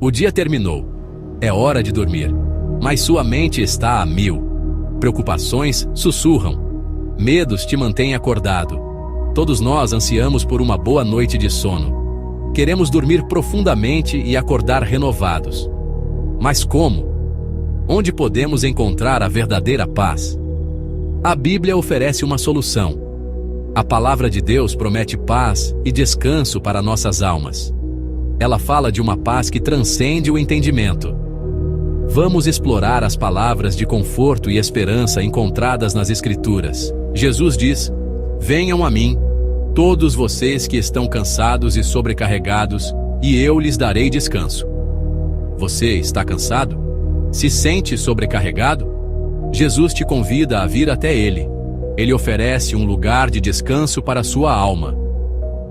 O dia terminou. É hora de dormir. Mas sua mente está a mil. Preocupações sussurram. Medos te mantêm acordado. Todos nós ansiamos por uma boa noite de sono. Queremos dormir profundamente e acordar renovados. Mas como? Onde podemos encontrar a verdadeira paz? A Bíblia oferece uma solução. A palavra de Deus promete paz e descanso para nossas almas. Ela fala de uma paz que transcende o entendimento. Vamos explorar as palavras de conforto e esperança encontradas nas Escrituras. Jesus diz: "Venham a mim, todos vocês que estão cansados e sobrecarregados, e eu lhes darei descanso." Você está cansado? Se sente sobrecarregado? Jesus te convida a vir até Ele. Ele oferece um lugar de descanso para a sua alma.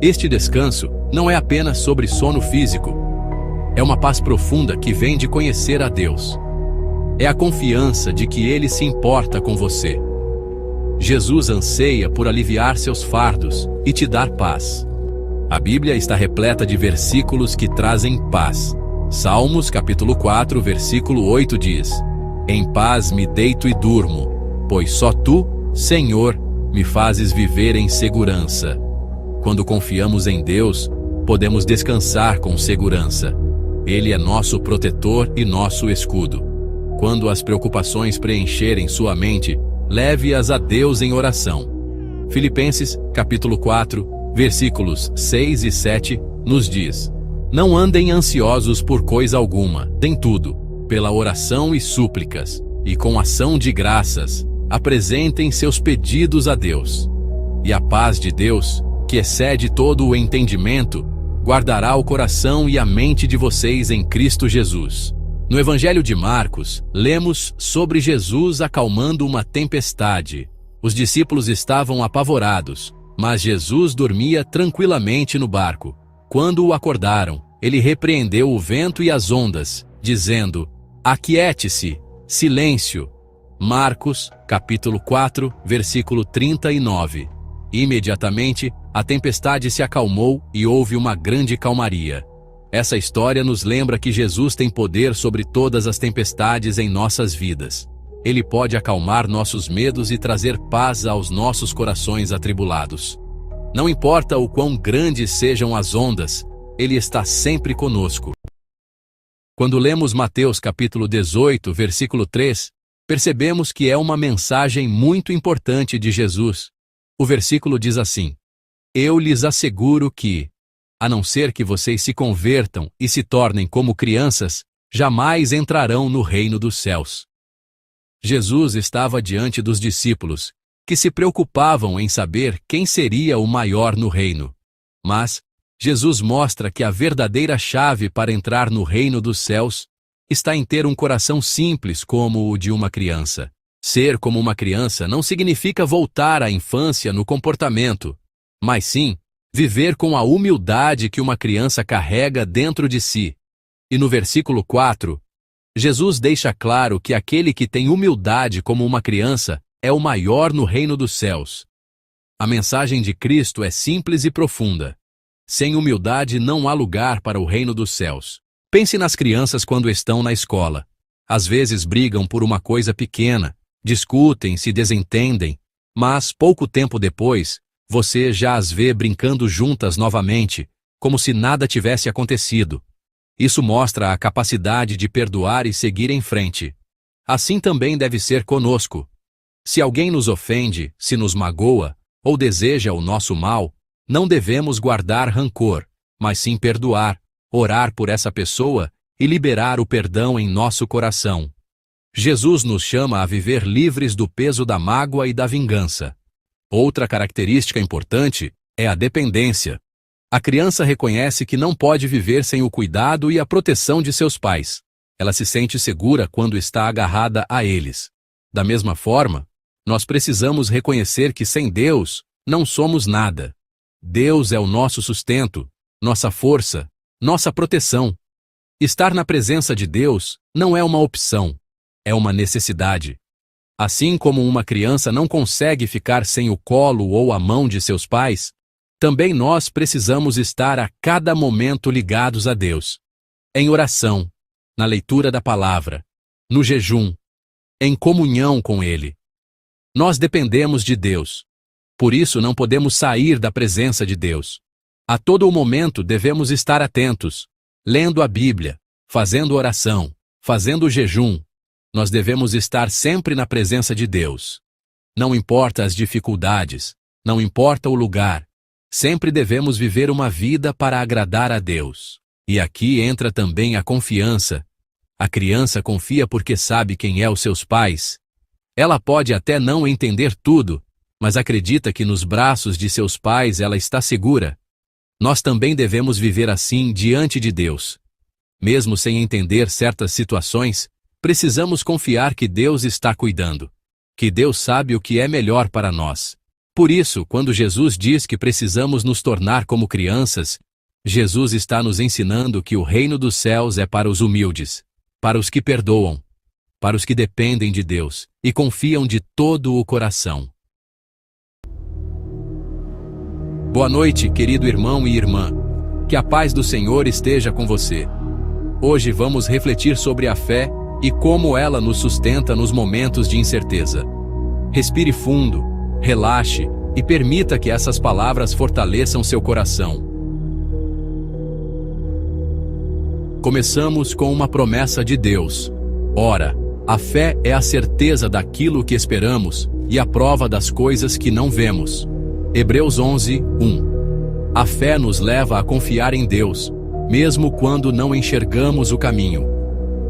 Este descanso não é apenas sobre sono físico. É uma paz profunda que vem de conhecer a Deus. É a confiança de que Ele se importa com você. Jesus anseia por aliviar seus fardos e te dar paz. A Bíblia está repleta de versículos que trazem paz. Salmos capítulo 4, versículo 8 diz: "Em paz me deito e durmo, pois só Tu, Senhor, me fazes viver em segurança." Quando confiamos em Deus, podemos descansar com segurança. Ele é nosso protetor e nosso escudo. Quando as preocupações preencherem sua mente, leve-as a Deus em oração. Filipenses, capítulo 4, versículos 6 e 7, nos diz: "Não andem ansiosos por coisa alguma, em tudo, pela oração e súplicas, e com ação de graças, apresentem seus pedidos a Deus. E a paz de Deus, que excede todo o entendimento, guardará o coração e a mente de vocês em Cristo Jesus." No Evangelho de Marcos, lemos sobre Jesus acalmando uma tempestade. Os discípulos estavam apavorados, mas Jesus dormia tranquilamente no barco. Quando o acordaram, ele repreendeu o vento e as ondas, dizendo: "Aquiete-se, silêncio." Marcos, capítulo 4, versículo 39. Imediatamente, a tempestade se acalmou e houve uma grande calmaria. Essa história nos lembra que Jesus tem poder sobre todas as tempestades em nossas vidas. Ele pode acalmar nossos medos e trazer paz aos nossos corações atribulados. Não importa o quão grandes sejam as ondas, Ele está sempre conosco. Quando lemos Mateus capítulo 18, versículo 3, percebemos que é uma mensagem muito importante de Jesus. O versículo diz assim: "Eu lhes asseguro que, a não ser que vocês se convertam e se tornem como crianças, jamais entrarão no reino dos céus." Jesus estava diante dos discípulos, que se preocupavam em saber quem seria o maior no reino. Mas Jesus mostra que a verdadeira chave para entrar no reino dos céus está em ter um coração simples como o de uma criança. Ser como uma criança não significa voltar à infância no comportamento, mas sim viver com a humildade que uma criança carrega dentro de si. E no versículo 4, Jesus deixa claro que aquele que tem humildade como uma criança é o maior no reino dos céus. A mensagem de Cristo é simples e profunda. Sem humildade não há lugar para o reino dos céus. Pense nas crianças quando estão na escola. Às vezes brigam por uma coisa pequena, discutem, se desentendem, mas pouco tempo depois, você já as vê brincando juntas novamente, como se nada tivesse acontecido. Isso mostra a capacidade de perdoar e seguir em frente. Assim também deve ser conosco. Se alguém nos ofende, se nos magoa, ou deseja o nosso mal, não devemos guardar rancor, mas sim perdoar, orar por essa pessoa e liberar o perdão em nosso coração. Jesus nos chama a viver livres do peso da mágoa e da vingança. Outra característica importante é a dependência. A criança reconhece que não pode viver sem o cuidado e a proteção de seus pais. Ela se sente segura quando está agarrada a eles. Da mesma forma, nós precisamos reconhecer que sem Deus, não somos nada. Deus é o nosso sustento, nossa força, nossa proteção. Estar na presença de Deus não é uma opção, é uma necessidade. Assim como uma criança não consegue ficar sem o colo ou a mão de seus pais, também nós precisamos estar a cada momento ligados a Deus. em oração, na leitura da palavra, no jejum, em comunhão com Ele. Nós dependemos de Deus. Por isso não podemos sair da presença de Deus. A todo momento devemos estar atentos, lendo a Bíblia, fazendo oração, fazendo jejum. Nós devemos estar sempre na presença de Deus. Não importa as dificuldades, não importa o lugar, sempre devemos viver uma vida para agradar a Deus. E aqui entra também a confiança. A criança confia porque sabe quem é os seus pais. Ela pode até não entender tudo, mas acredita que nos braços de seus pais ela está segura. Nós também devemos viver assim diante de Deus. Mesmo sem entender certas situações, precisamos confiar que Deus está cuidando, que Deus sabe o que é melhor para nós. Por isso, quando Jesus diz que precisamos nos tornar como crianças, Jesus está nos ensinando que o reino dos céus é para os humildes, para os que perdoam, para os que dependem de Deus e confiam de todo o coração. Boa noite, querido irmão e irmã. Que a paz do Senhor esteja com você. Hoje vamos refletir sobre a fé e como ela nos sustenta nos momentos de incerteza. Respire fundo, relaxe e permita que essas palavras fortaleçam seu coração. Começamos com uma promessa de Deus. Ora, a fé é a certeza daquilo que esperamos e a prova das coisas que não vemos. Hebreus 11, 1. A fé nos leva a confiar em Deus, mesmo quando não enxergamos o caminho.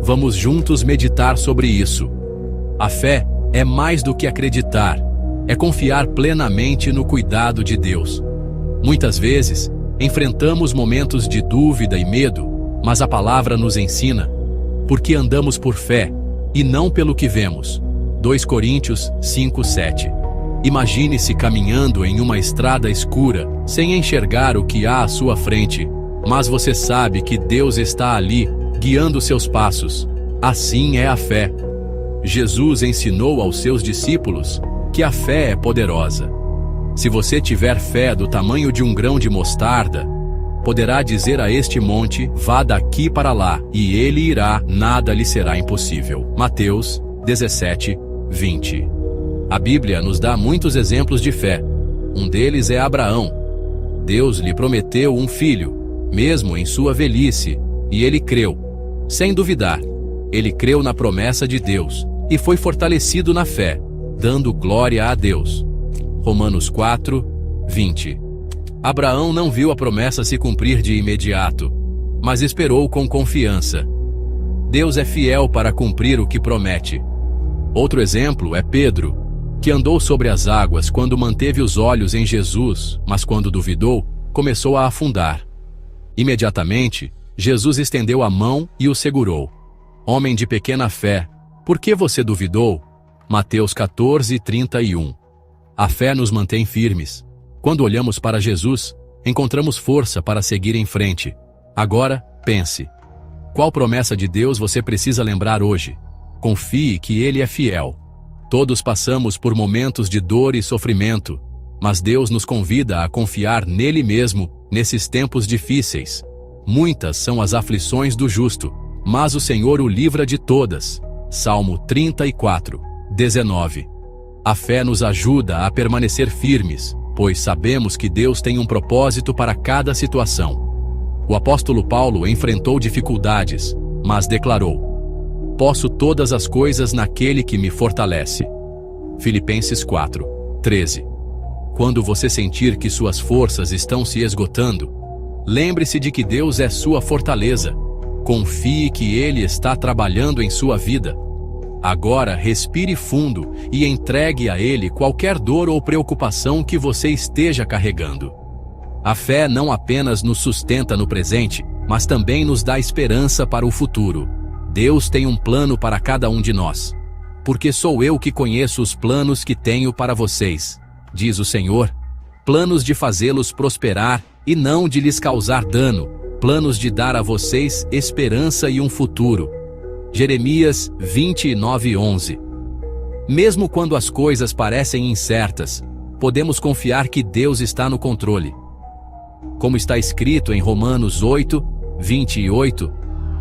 Vamos juntos meditar sobre isso. A fé é mais do que acreditar, é confiar plenamente no cuidado de Deus. Muitas vezes, enfrentamos momentos de dúvida e medo, mas a palavra nos ensina, porque andamos por fé, e não pelo que vemos. 2 Coríntios 5, 7. Imagine-se caminhando em uma estrada escura, sem enxergar o que há à sua frente, mas você sabe que Deus está ali, guiando seus passos. Assim é a fé. Jesus ensinou aos seus discípulos que a fé é poderosa. Se você tiver fé do tamanho de um grão de mostarda, poderá dizer a este monte, vá daqui para lá, e ele irá, nada lhe será impossível. Mateus 17, 20. A Bíblia nos dá muitos exemplos de fé. Um deles é Abraão. Deus lhe prometeu um filho, mesmo em sua velhice, e ele creu. Sem duvidar, ele creu na promessa de Deus, e foi fortalecido na fé, dando glória a Deus. Romanos 4, 20. Abraão não viu a promessa se cumprir de imediato, mas esperou com confiança. Deus é fiel para cumprir o que promete. Outro exemplo é Pedro, que andou sobre as águas quando manteve os olhos em Jesus, mas quando duvidou, começou a afundar. Imediatamente, Jesus estendeu a mão e o segurou. Homem de pequena fé, por que você duvidou? Mateus 14, 31. A fé nos mantém firmes. Quando olhamos para Jesus, encontramos força para seguir em frente. Agora, pense. Qual promessa de Deus você precisa lembrar hoje? Confie que Ele é fiel. Todos passamos por momentos de dor e sofrimento, mas Deus nos convida a confiar nele mesmo nesses tempos difíceis. Muitas são as aflições do justo, mas o Senhor o livra de todas. Salmo 34, 19. A fé nos ajuda a permanecer firmes, pois sabemos que Deus tem um propósito para cada situação. O apóstolo Paulo enfrentou dificuldades, mas declarou: posso todas as coisas naquele que me fortalece. Filipenses 4, 13. Quando você sentir que suas forças estão se esgotando, lembre-se de que Deus é sua fortaleza. Confie que Ele está trabalhando em sua vida. Agora respire fundo e entregue a Ele qualquer dor ou preocupação que você esteja carregando. A fé não apenas nos sustenta no presente, mas também nos dá esperança para o futuro. Deus tem um plano para cada um de nós. Porque sou eu que conheço os planos que tenho para vocês, diz o Senhor. Planos de fazê-los prosperar e não de lhes causar dano. Planos de dar a vocês esperança e um futuro. Jeremias 29, 11. Mesmo quando as coisas parecem incertas, podemos confiar que Deus está no controle. Como está escrito em Romanos 8, 28,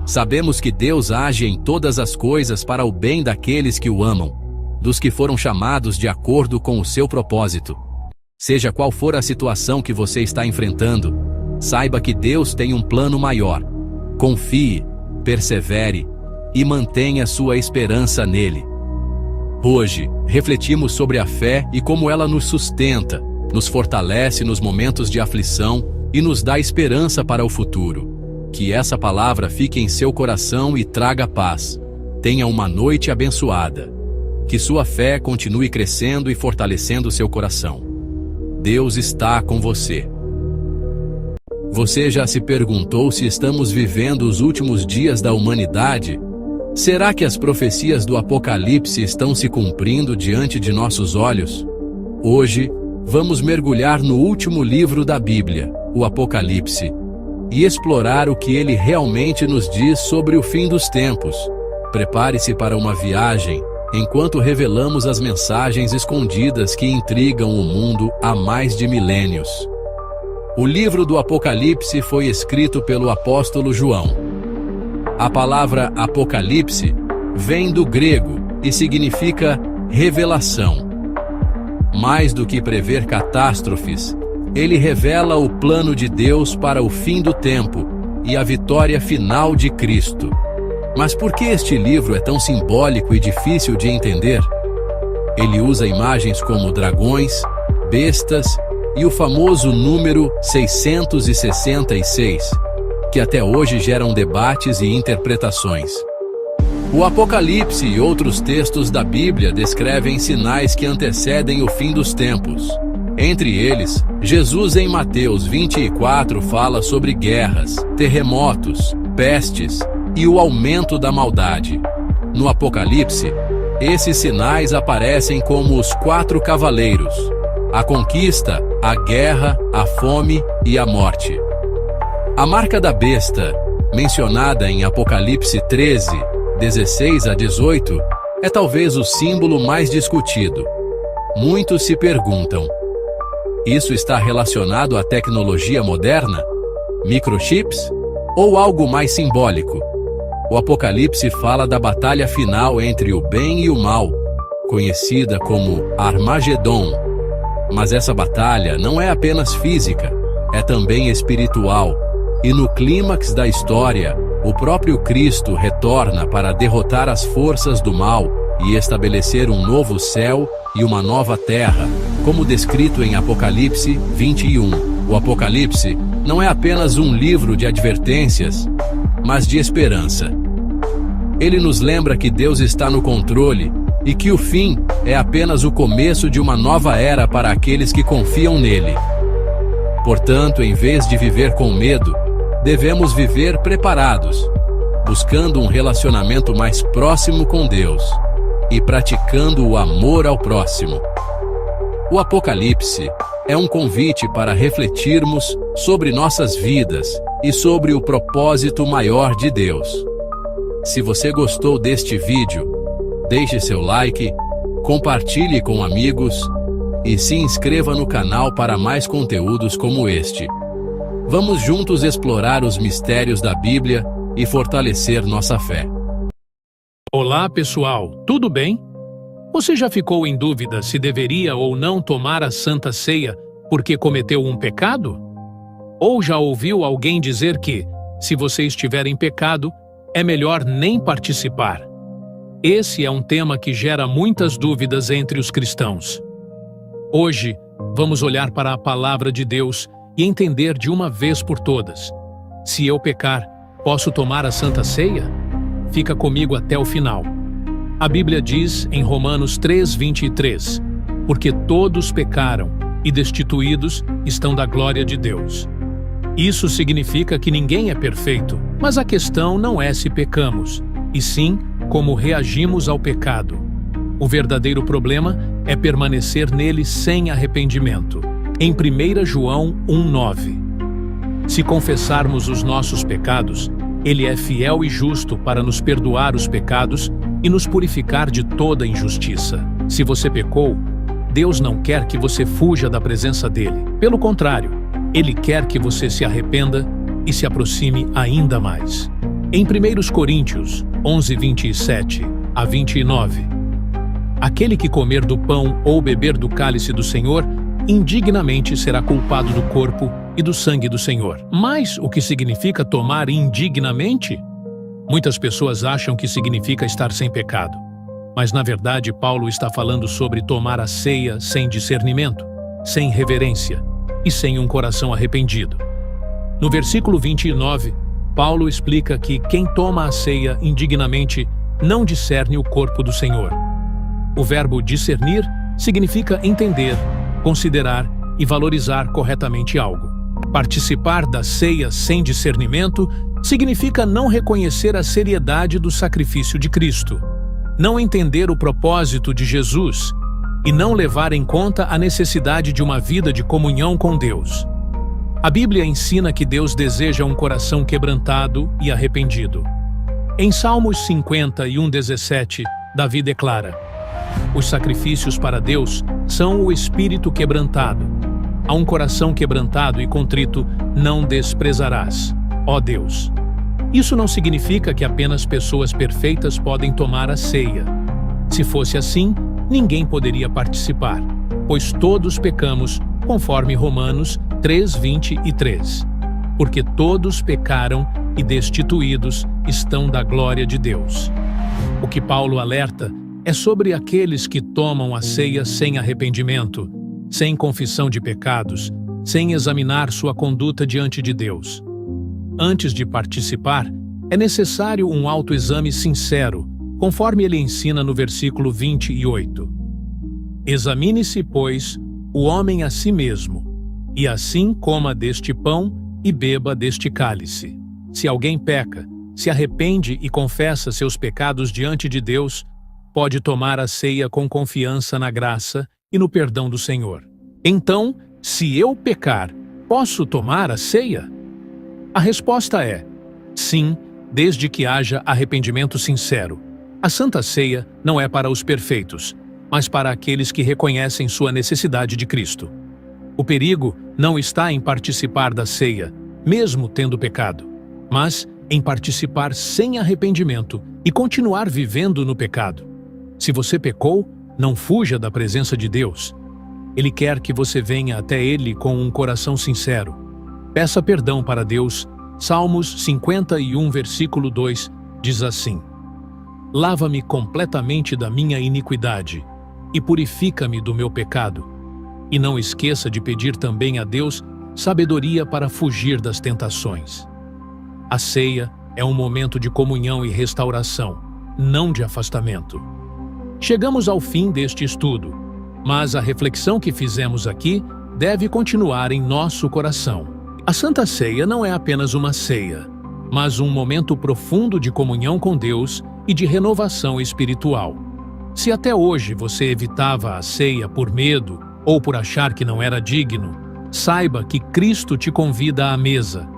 Sabemos que Deus age em todas as coisas para o bem daqueles que o amam, dos que foram chamados de acordo com o seu propósito. Seja qual for a situação que você está enfrentando, saiba que Deus tem um plano maior. Confie, persevere e mantenha sua esperança nele. Hoje, refletimos sobre a fé e como ela nos sustenta, nos fortalece nos momentos de aflição e nos dá esperança para o futuro. Que essa palavra fique em seu coração e traga paz. Tenha uma noite abençoada. Que sua fé continue crescendo e fortalecendo seu coração. Deus está com você. Você já se perguntou se estamos vivendo os últimos dias da humanidade? Será que as profecias do Apocalipse estão se cumprindo diante de nossos olhos? Hoje, vamos mergulhar no último livro da Bíblia, o Apocalipse, e explorar o que ele realmente nos diz sobre o fim dos tempos. Prepare-se para uma viagem, enquanto revelamos as mensagens escondidas que intrigam o mundo há mais de milênios. O livro do Apocalipse foi escrito pelo apóstolo João. A palavra Apocalipse vem do grego e significa revelação. Mais do que prever catástrofes, ele revela o plano de Deus para o fim do tempo e a vitória final de Cristo. Mas por que este livro é tão simbólico e difícil de entender? Ele usa imagens como dragões, bestas e o famoso número 666, que até hoje geram debates e interpretações. O Apocalipse e outros textos da Bíblia descrevem sinais que antecedem o fim dos tempos. Entre eles, Jesus em Mateus 24 fala sobre guerras, terremotos, pestes e o aumento da maldade. No Apocalipse, esses sinais aparecem como os 4 cavaleiros: a conquista, a guerra, a fome e a morte. A marca da besta, mencionada em Apocalipse 13, 16 a 18, é talvez o símbolo mais discutido. Muitos se perguntam: isso está relacionado à tecnologia moderna? Microchips? Ou algo mais simbólico? O Apocalipse fala da batalha final entre o bem e o mal, conhecida como Armagedon. Mas essa batalha não é apenas física, é também espiritual. E no clímax da história, o próprio Cristo retorna para derrotar as forças do mal e estabelecer um novo céu e uma nova terra, como descrito em Apocalipse 21. O Apocalipse não é apenas um livro de advertências, mas de esperança. Ele nos lembra que Deus está no controle e que o fim é apenas o começo de uma nova era para aqueles que confiam nele. Portanto, em vez de viver com medo, devemos viver preparados, buscando um relacionamento mais próximo com Deus e praticando o amor ao próximo. O Apocalipse é um convite para refletirmos sobre nossas vidas e sobre o propósito maior de Deus. Se você gostou deste vídeo, deixe seu like, compartilhe com amigos e se inscreva no canal para mais conteúdos como este. Vamos juntos explorar os mistérios da Bíblia e fortalecer nossa fé. Olá, pessoal, tudo bem? Você já ficou em dúvida se deveria ou não tomar a Santa Ceia porque cometeu um pecado? Ou já ouviu alguém dizer que, se você estiver em pecado, é melhor nem participar? Esse é um tema que gera muitas dúvidas entre os cristãos. Hoje, vamos olhar para a palavra de Deus e entender de uma vez por todas: se eu pecar, posso tomar a Santa Ceia? Fica comigo até o final. A Bíblia diz em Romanos 3:23, porque todos pecaram e destituídos estão da glória de Deus. Isso significa que ninguém é perfeito, mas a questão não é se pecamos, e sim como reagimos ao pecado. O verdadeiro problema é permanecer nele sem arrependimento. Em 1 João 1:9, se confessarmos os nossos pecados, Ele é fiel e justo para nos perdoar os pecados e nos purificar de toda injustiça. Se você pecou, Deus não quer que você fuja da presença dele. Pelo contrário, Ele quer que você se arrependa e se aproxime ainda mais. Em 1 Coríntios 11:27 a 29, aquele que comer do pão ou beber do cálice do Senhor, indignamente será culpado do corpo e do sangue do Senhor. Mas o que significa tomar indignamente? Muitas pessoas acham que significa estar sem pecado. Mas na verdade Paulo está falando sobre tomar a ceia sem discernimento, sem reverência e sem um coração arrependido. No versículo 29, Paulo explica que quem toma a ceia indignamente não discerne o corpo do Senhor. O verbo discernir significa entender, considerar e valorizar corretamente algo. Participar da ceia sem discernimento significa não reconhecer a seriedade do sacrifício de Cristo, não entender o propósito de Jesus e não levar em conta a necessidade de uma vida de comunhão com Deus. A Bíblia ensina que Deus deseja um coração quebrantado e arrependido. Em Salmos 51:17, Davi declara: os sacrifícios para Deus são o espírito quebrantado. A um coração quebrantado e contrito não desprezarás, ó Deus. Isso não significa que apenas pessoas perfeitas podem tomar a ceia. Se fosse assim, ninguém poderia participar, pois todos pecamos, conforme Romanos 3:23. Porque todos pecaram e destituídos estão da glória de Deus. O que Paulo alerta é sobre aqueles que tomam a ceia sem arrependimento, sem confissão de pecados, sem examinar sua conduta diante de Deus. Antes de participar, é necessário um autoexame sincero, conforme ele ensina no versículo 28. Examine-se, pois, o homem a si mesmo, e assim coma deste pão e beba deste cálice. Se alguém peca, se arrepende e confessa seus pecados diante de Deus, pode tomar a ceia com confiança na graça e no perdão do Senhor. Então, se eu pecar, posso tomar a ceia? A resposta é sim, desde que haja arrependimento sincero. A Santa Ceia não é para os perfeitos, mas para aqueles que reconhecem sua necessidade de Cristo. O perigo não está em participar da ceia, mesmo tendo pecado, mas em participar sem arrependimento e continuar vivendo no pecado. Se você pecou, não fuja da presença de Deus. Ele quer que você venha até Ele com um coração sincero. Peça perdão para Deus. Salmos 51, versículo 2, diz assim: lava-me completamente da minha iniquidade e purifica-me do meu pecado. E não esqueça de pedir também a Deus sabedoria para fugir das tentações. A ceia é um momento de comunhão e restauração, não de afastamento. Chegamos ao fim deste estudo, mas a reflexão que fizemos aqui deve continuar em nosso coração. A Santa Ceia não é apenas uma ceia, mas um momento profundo de comunhão com Deus e de renovação espiritual. Se até hoje você evitava a ceia por medo ou por achar que não era digno, saiba que Cristo te convida à mesa.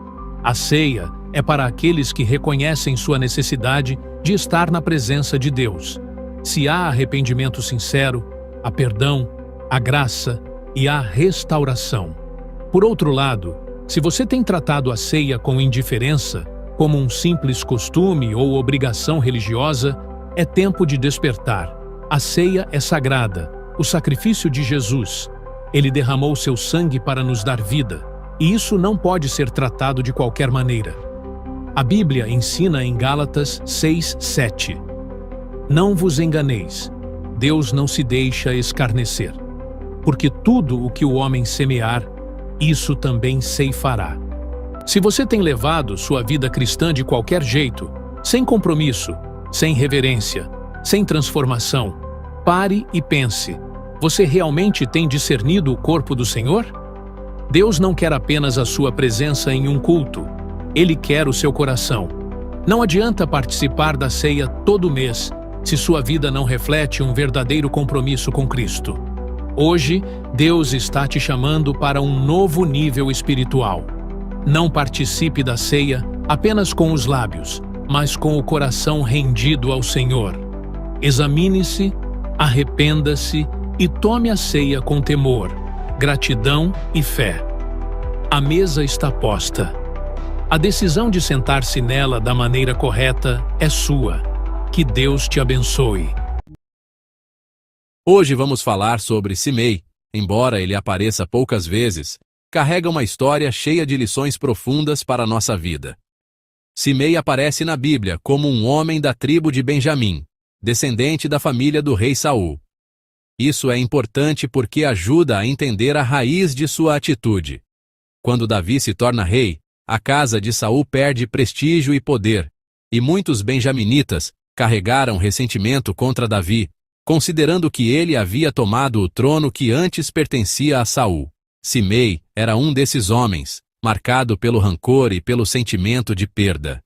A ceia é para aqueles que reconhecem sua necessidade de estar na presença de Deus. Se há arrependimento sincero, há perdão, há graça e há restauração. Por outro lado, se você tem tratado a ceia com indiferença, como um simples costume ou obrigação religiosa, é tempo de despertar. A ceia é sagrada, o sacrifício de Jesus. Ele derramou seu sangue para nos dar vida, e isso não pode ser tratado de qualquer maneira. A Bíblia ensina em Gálatas 6:7. Não vos enganeis, Deus não se deixa escarnecer, porque tudo o que o homem semear, isso também ceifará. Se você tem levado sua vida cristã de qualquer jeito, sem compromisso, sem reverência, sem transformação, pare e pense: você realmente tem discernido o corpo do Senhor? Deus não quer apenas a sua presença em um culto, Ele quer o seu coração. Não adianta participar da ceia todo mês se sua vida não reflete um verdadeiro compromisso com Cristo. Hoje, Deus está te chamando para um novo nível espiritual. Não participe da ceia apenas com os lábios, mas com o coração rendido ao Senhor. Examine-se, arrependa-se e tome a ceia com temor, gratidão e fé. A mesa está posta. A decisão de sentar-se nela da maneira correta é sua. Que Deus te abençoe. Hoje vamos falar sobre Simei. Embora ele apareça poucas vezes, carrega uma história cheia de lições profundas para a nossa vida. Simei aparece na Bíblia como um homem da tribo de Benjamim, descendente da família do rei Saul. Isso é importante porque ajuda a entender a raiz de sua atitude. Quando Davi se torna rei, a casa de Saul perde prestígio e poder, e muitos benjaminitas carregaram ressentimento contra Davi, considerando que ele havia tomado o trono que antes pertencia a Saul. Simei era um desses homens, marcado pelo rancor e pelo sentimento de perda.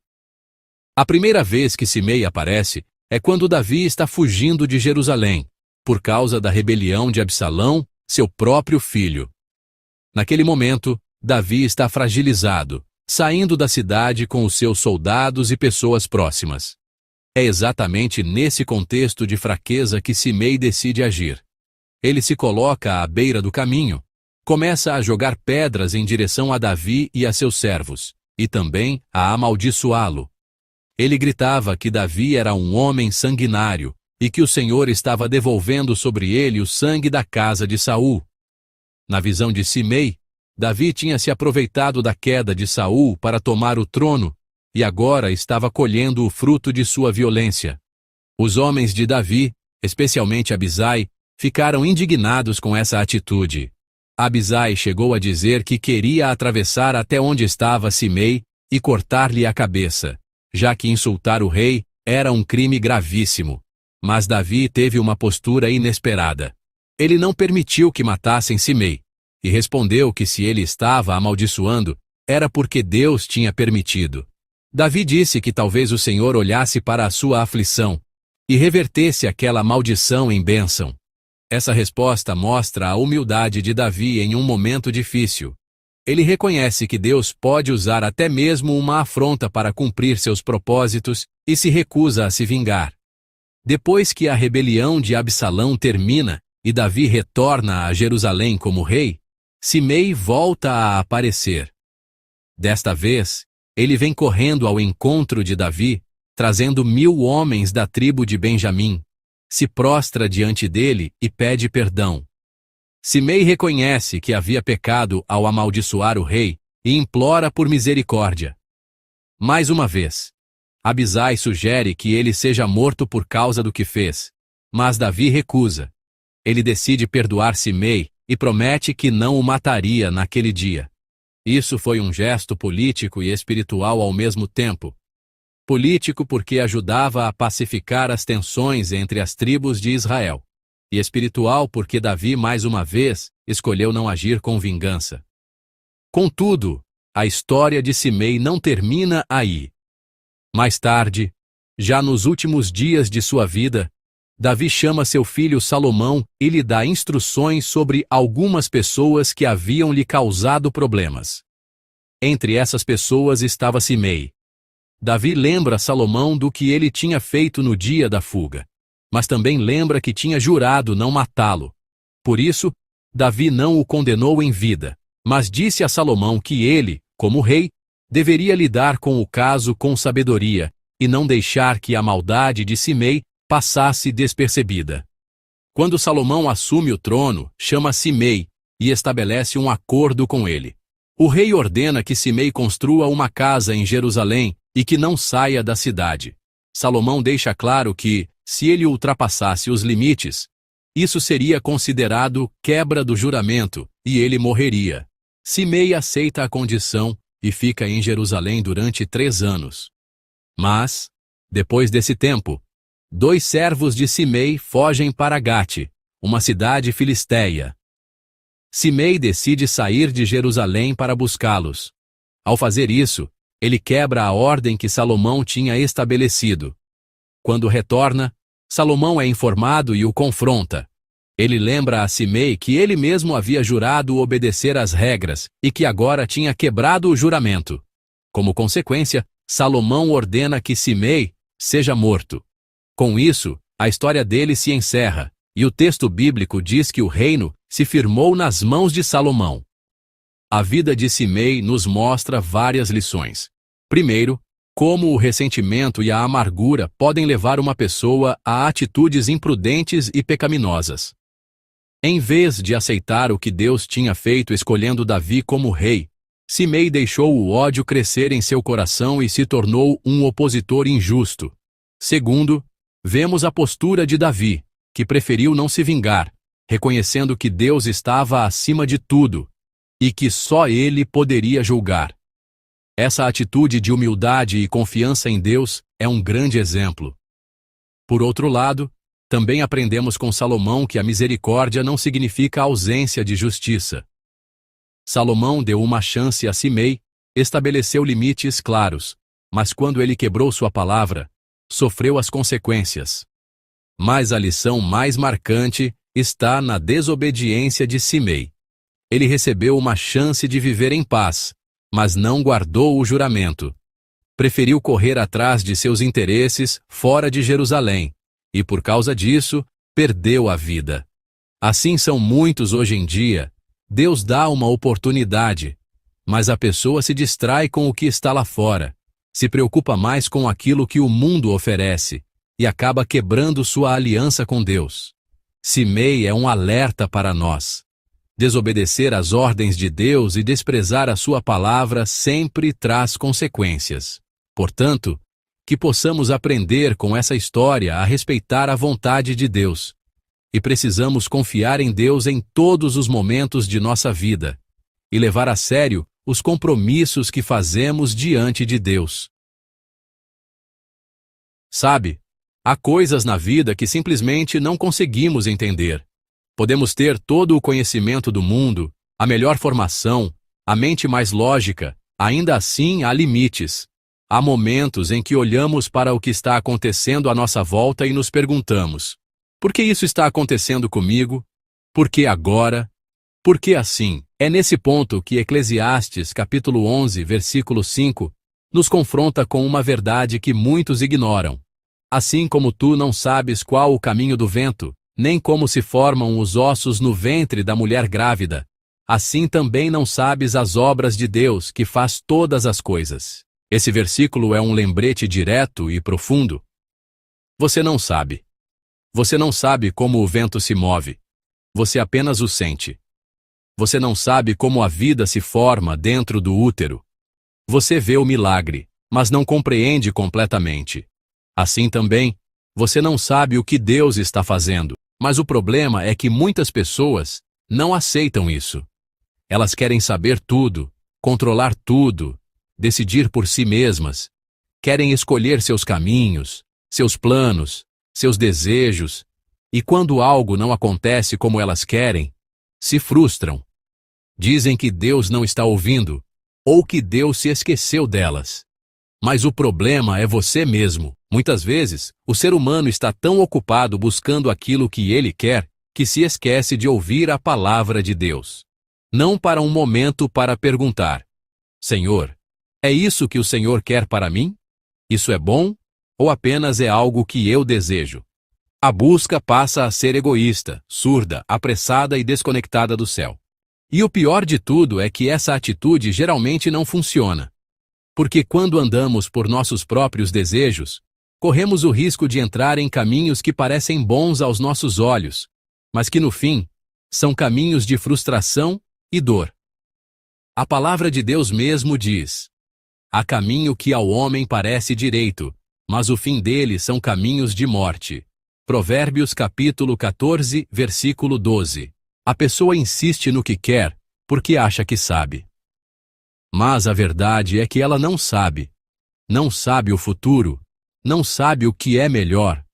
A primeira vez que Simei aparece é quando Davi está fugindo de Jerusalém, por causa da rebelião de Absalão, seu próprio filho. Naquele momento, Davi está fragilizado, saindo da cidade com os seus soldados e pessoas próximas. É exatamente nesse contexto de fraqueza que Simei decide agir. Ele se coloca à beira do caminho, começa a jogar pedras em direção a Davi e a seus servos, e também a amaldiçoá-lo. Ele gritava que Davi era um homem sanguinário e que o Senhor estava devolvendo sobre ele o sangue da casa de Saul. Na visão de Simei, Davi tinha se aproveitado da queda de Saul para tomar o trono e agora estava colhendo o fruto de sua violência. Os homens de Davi, especialmente Abisai, ficaram indignados com essa atitude. Abisai chegou a dizer que queria atravessar até onde estava Simei e cortar-lhe a cabeça, já que insultar o rei era um crime gravíssimo. Mas Davi teve uma postura inesperada. Ele não permitiu que matassem Simei, e respondeu que se ele estava amaldiçoando, era porque Deus tinha permitido. Davi disse que talvez o Senhor olhasse para a sua aflição e revertesse aquela maldição em bênção. Essa resposta mostra a humildade de Davi em um momento difícil. Ele reconhece que Deus pode usar até mesmo uma afronta para cumprir seus propósitos e se recusa a se vingar. Depois que a rebelião de Absalão termina e Davi retorna a Jerusalém como rei, Simei volta a aparecer. Desta vez, ele vem correndo ao encontro de Davi, trazendo 1000 homens da tribo de Benjamim, se prostra diante dele e pede perdão. Simei reconhece que havia pecado ao amaldiçoar o rei e implora por misericórdia. Mais uma vez, Abisai sugere que ele seja morto por causa do que fez, mas Davi recusa. Ele decide perdoar Simei e promete que não o mataria naquele dia. Isso foi um gesto político e espiritual ao mesmo tempo. Político porque ajudava a pacificar as tensões entre as tribos de Israel. E espiritual porque Davi, mais uma vez, escolheu não agir com vingança. Contudo, a história de Simei não termina aí. Mais tarde, já nos últimos dias de sua vida, Davi chama seu filho Salomão e lhe dá instruções sobre algumas pessoas que haviam lhe causado problemas. Entre essas pessoas estava Simei. Davi lembra Salomão do que ele tinha feito no dia da fuga, mas também lembra que tinha jurado não matá-lo. Por isso, Davi não o condenou em vida, mas disse a Salomão que ele, como rei, deveria lidar com o caso com sabedoria e não deixar que a maldade de Simei passasse despercebida. Quando Salomão assume o trono, chama Simei e estabelece um acordo com ele. O rei ordena que Simei construa uma casa em Jerusalém e que não saia da cidade. Salomão deixa claro que, se ele ultrapassasse os limites, isso seria considerado quebra do juramento e ele morreria. Simei aceita a condição e fica em Jerusalém durante 3 anos. Mas, depois desse tempo, 2 servos de Simei fogem para Gate, uma cidade filisteia. Simei decide sair de Jerusalém para buscá-los. Ao fazer isso, ele quebra a ordem que Salomão tinha estabelecido. Quando retorna, Salomão é informado e o confronta. Ele lembra a Simei que ele mesmo havia jurado obedecer às regras e que agora tinha quebrado o juramento. Como consequência, Salomão ordena que Simei seja morto. Com isso, a história dele se encerra, e o texto bíblico diz que o reino se firmou nas mãos de Salomão. A vida de Simei nos mostra várias lições. Primeiro, como o ressentimento e a amargura podem levar uma pessoa a atitudes imprudentes e pecaminosas. Em vez de aceitar o que Deus tinha feito escolhendo Davi como rei, Simei deixou o ódio crescer em seu coração e se tornou um opositor injusto. Segundo, vemos a postura de Davi, que preferiu não se vingar, reconhecendo que Deus estava acima de tudo e que só ele poderia julgar. Essa atitude de humildade e confiança em Deus é um grande exemplo. Por outro lado, também aprendemos com Salomão que a misericórdia não significa ausência de justiça. Salomão deu uma chance a Simei, estabeleceu limites claros, mas quando ele quebrou sua palavra, sofreu as consequências. Mas a lição mais marcante está na desobediência de Simei. Ele recebeu uma chance de viver em paz, mas não guardou o juramento. Preferiu correr atrás de seus interesses fora de Jerusalém, e por causa disso, perdeu a vida. Assim são muitos hoje em dia. Deus dá uma oportunidade, mas a pessoa se distrai com o que está lá fora, se preocupa mais com aquilo que o mundo oferece, e acaba quebrando sua aliança com Deus. Simei é um alerta para nós. Desobedecer às ordens de Deus e desprezar a sua palavra sempre traz consequências. Portanto, que possamos aprender com essa história a respeitar a vontade de Deus. E precisamos confiar em Deus em todos os momentos de nossa vida e levar a sério os compromissos que fazemos diante de Deus. Sabe, há coisas na vida que simplesmente não conseguimos entender. Podemos ter todo o conhecimento do mundo, a melhor formação, a mente mais lógica, ainda assim há limites. Há momentos em que olhamos para o que está acontecendo à nossa volta e nos perguntamos: por que isso está acontecendo comigo? Por que agora? Por que assim? É nesse ponto que Eclesiastes, capítulo 11, versículo 5, nos confronta com uma verdade que muitos ignoram. Assim como tu não sabes qual o caminho do vento, nem como se formam os ossos no ventre da mulher grávida, assim também não sabes as obras de Deus, que faz todas as coisas. Esse versículo é um lembrete direto e profundo. Você não sabe. Você não sabe como o vento se move. Você apenas o sente. Você não sabe como a vida se forma dentro do útero. Você vê o milagre, mas não compreende completamente. Assim também, você não sabe o que Deus está fazendo. Mas o problema é que muitas pessoas não aceitam isso. Elas querem saber tudo, controlar tudo, decidir por si mesmas. Querem escolher seus caminhos, seus planos, seus desejos, e quando algo não acontece como elas querem, se frustram. Dizem que Deus não está ouvindo, ou que Deus se esqueceu delas. Mas o problema é você mesmo. Muitas vezes, o ser humano está tão ocupado buscando aquilo que ele quer, que se esquece de ouvir a palavra de Deus. Não para um momento para perguntar: Senhor, é isso que o Senhor quer para mim? Isso é bom? Ou apenas é algo que eu desejo? A busca passa a ser egoísta, surda, apressada e desconectada do céu. E o pior de tudo é que essa atitude geralmente não funciona. Porque quando andamos por nossos próprios desejos, corremos o risco de entrar em caminhos que parecem bons aos nossos olhos, mas que no fim, são caminhos de frustração e dor. A palavra de Deus mesmo diz: há caminho que ao homem parece direito, mas o fim dele são caminhos de morte. Provérbios capítulo 14, versículo 12. A pessoa insiste no que quer, porque acha que sabe. Mas a verdade é que ela não sabe. Não sabe o futuro, não sabe o que é melhor,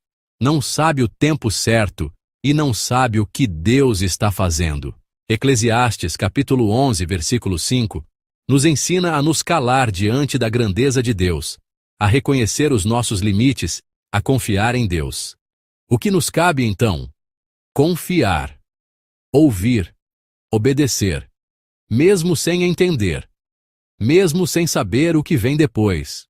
não sabe o tempo certo e não sabe o que Deus está fazendo. Eclesiastes capítulo 11, versículo 5, nos ensina a nos calar diante da grandeza de Deus, a reconhecer os nossos limites, a confiar em Deus. O que nos cabe então? Confiar, ouvir, obedecer, mesmo sem entender, mesmo sem saber o que vem depois,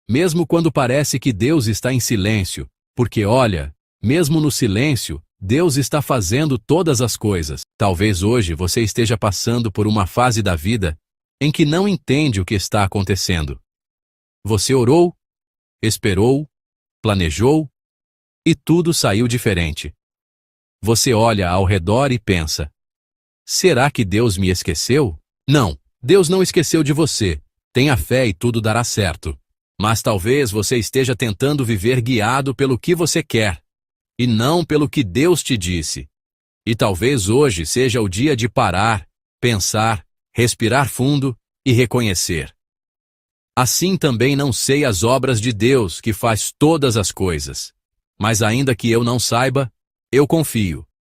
mesmo quando parece que Deus está em silêncio, porque olha, mesmo no silêncio, Deus está fazendo todas as coisas. Talvez hoje você esteja passando por uma fase da vida em que não entende o que está acontecendo. Você orou, esperou, planejou e tudo saiu diferente. Você olha ao redor e pensa: será que Deus me esqueceu? Não, Deus não esqueceu de você. Tenha fé e tudo dará certo. Mas talvez você esteja tentando viver guiado pelo que você quer, e não pelo que Deus te disse. E talvez hoje seja o dia de parar, pensar, respirar fundo e reconhecer. Assim também não sei as obras de Deus que faz todas as coisas. Mas ainda que eu não saiba, eu confio.